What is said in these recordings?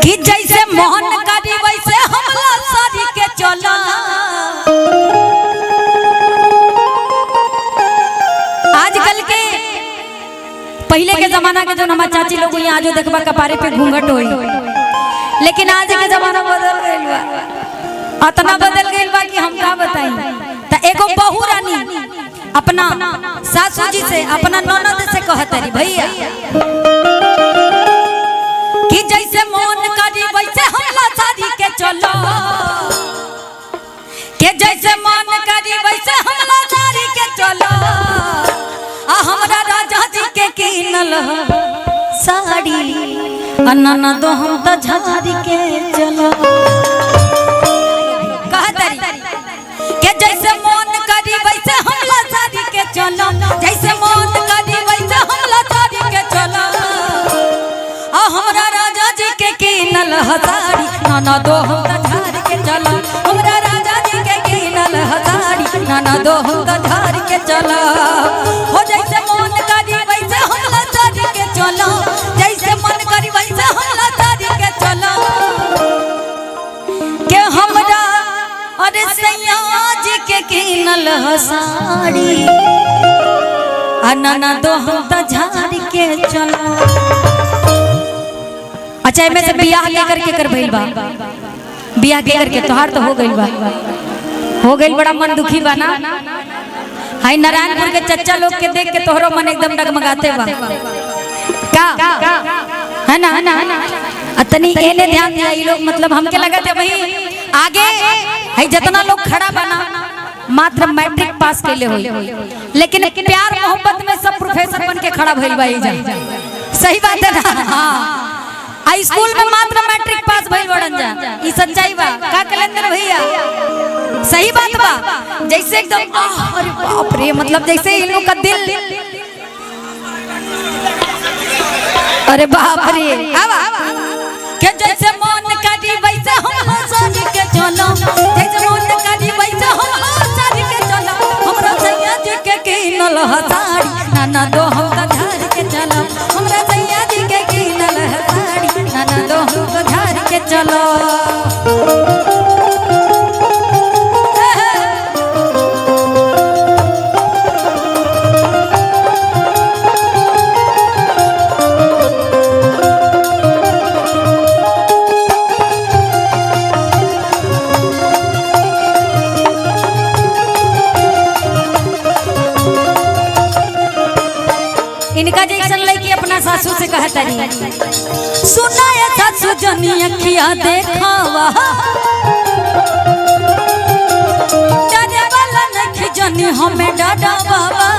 कि जैसे मोहन करी वैसे हमला सारी के चला। आजकल के पहले के जमाना के जो हमारे चाची लोग यहाँ जो देखबा कपारे पे घूंघट होई, लेकिन आज के जमाना बदल गइल बा, इतना बदल गइल बा कि हम का बताई। त एगो बहू रानी अपना सासू जी से अपना ननद से कहतरी भैया कि जैसे मन करी वैसे हमला सारी के चलो, के जैसे मन करी वैसे हमला सारी के चलो। आ हमरा राजा जी के किनल साड़ी अन्ना दो हम त झाड़ी के चलो। कहतरी के जैसे मन करी वैसे हमला सारी के चलो, जैसे मन करी वैसे हमला सारी के चलो। आ हमरा राजा जी के किनल साड़ी नाना दो हम त झाड़ी के चलो। हमरा राजा जी के किनल साड़ी नाना दो हम त झाड़ी के चलो। हो जैसे मन करी वैसे हमला साड़ी के चलो, जैसे मन करी वैसे हमला साड़ी के चलो। के हमरा अरे सैया जी के किनल साड़ी नाना दो हम त झाड़ी के चलो। अच्छा में से बियाह के करके कर भइल बा, बियाह के करके तोहार तो हो गइल बा, हो गइल बड़ा मन दुखी बा ना। हाय नारायणपुर के चच्चा लोग के देख के तोहरो मन एकदम डगमगाते बा का है ना अतनी एने ध्यान दिया। ई लोग मतलब हमके लगत है भाई आगे है जितना लोग खड़ा बना मात्र मैट्रिक पास कैले होई, लेकिन प्यार मोहब्बत में सब प्रोफेसर बन के खड़ा भइल बा। सही बात है ना? हां हाई स्कूल में मात्र मैट्रिक पास भइल बड़न जा, ई सच्चाई बा का कैलेंडर भैया? सही बात बा। जैसे एकदम अरे बाप रे, मतलब जैसे इन लोग का दिल अरे बाप रे आवा के जैसे मन करी वैसे हम सारी के चलो, जैसे मन करी वैसे हम सारी के चलो। हमरा सैया जी के किनल साड़ी नाना दो हम त झाड़ी के चलो। हमरा सैया जी के किनल साड़ी नाना दो हम त झाड़ी के चलो। इनका जैसन लड़की अपना सासू से कहता नहीं, सुना ये सासू जनी अखिया देखावा, डरे वाला नहीं जनी हमें डरावा।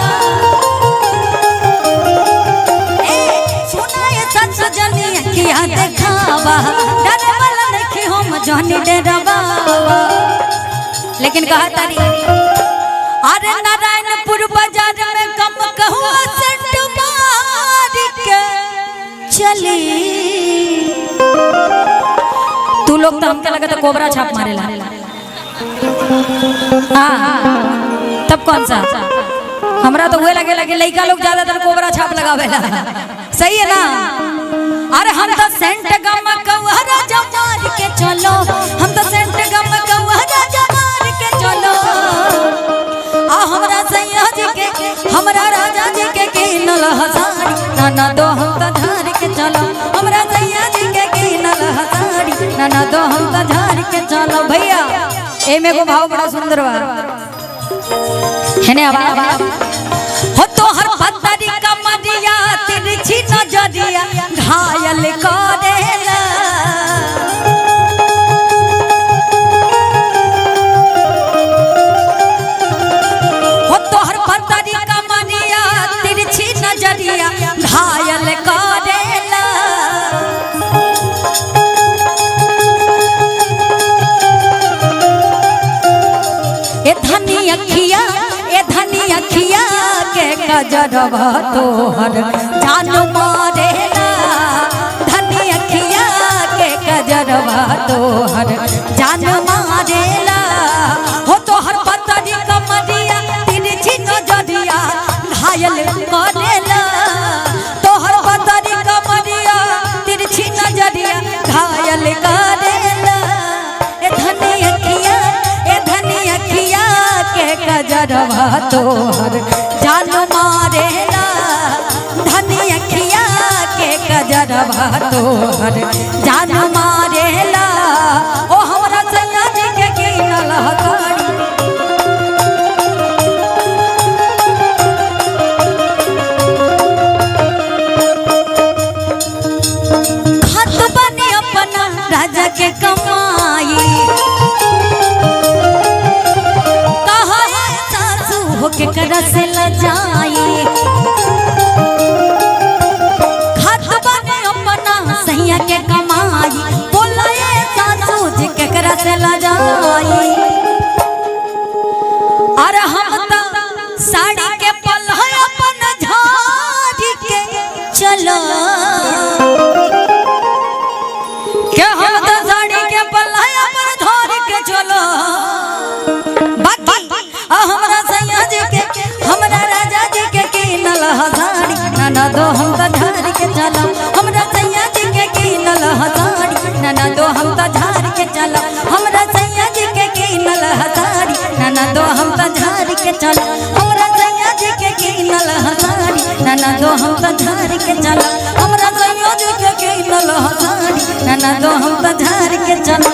सुना ये सासू जनी अखिया देखावा, डरे वाला नहीं हम जनी डरावा। लेकिन कहता नहीं अरे नारायणपुर बाजार में कम कहूँ चली। तू लोग तो हमके लगा तो कोबरा छाप मारेला। हाँ तब कौन सा? हमरा तो हुए लगे लड़का लोग ज्यादातर कोबरा छाप लगावेला। सही है ना? अरे हम तो सेंट गम कौहरा जमार के चलो, हम तो सेंट गम कौहरा जमार के चलो। आ हमरा सैया जी के हमरा राजा जी के किनल साड़ी नाना दो हम त झाड़ी के चलो। हमरा सैया जी के किनल साड़ी नाना दो हम त झाड़ी के चलो। भैया एमे को भाव बड़ा सुंदर बा है ने। अब हो तो हर पत्तरी कमरिया तिरछी नजरिया घायल करेला। हो तो हर पत्तरी कमरिया तिरछी नजरिया घायल करेला। ए धनी अखिया के कजरवा तोहर जान मारेला। धनी अखिया के कजरवा तोहर जान मारेला। हो तोहर पतरी कमरिया तिरछी नजरिया घायल करेला। तोहर पतरी कमरिया तिरछी नजरिया घायल तोहर जान मारेला धनी अखिया के कजरवा तोहर जान मारेला ओ हमरा सैया जी के कीनल हथौड़ी खत बने अपना राजा के कमाई कहा सासू हो के करस ल जाई खत बने अपना सैया के कमाई बोला सासू जी के करस ल जाई अरे हम तो साड़ी के पल्हा अपन झाड़ी के चलो के हम तो साड़ी के पल्हा अपन झाड़ी के चलो बाकी हमरा सैया जी के हमरा राजा जी के कीनल साड़ी नाना दो हम तो झाड़ी के चलो हमरा सैया जी के कीनल साड़ी नाना दो हम तो झाड़ी के चलो हमरा सैया जी के कीनल साड़ी नाना दो हम तो झाड़ी के चलो हमरा सैया जी के कीनल साड़ी नाना दो हम तो झाड़ी के चलो हमरा सैया जी के कीनल साड़ी नाना दो हम तो झाड़ी के चलो।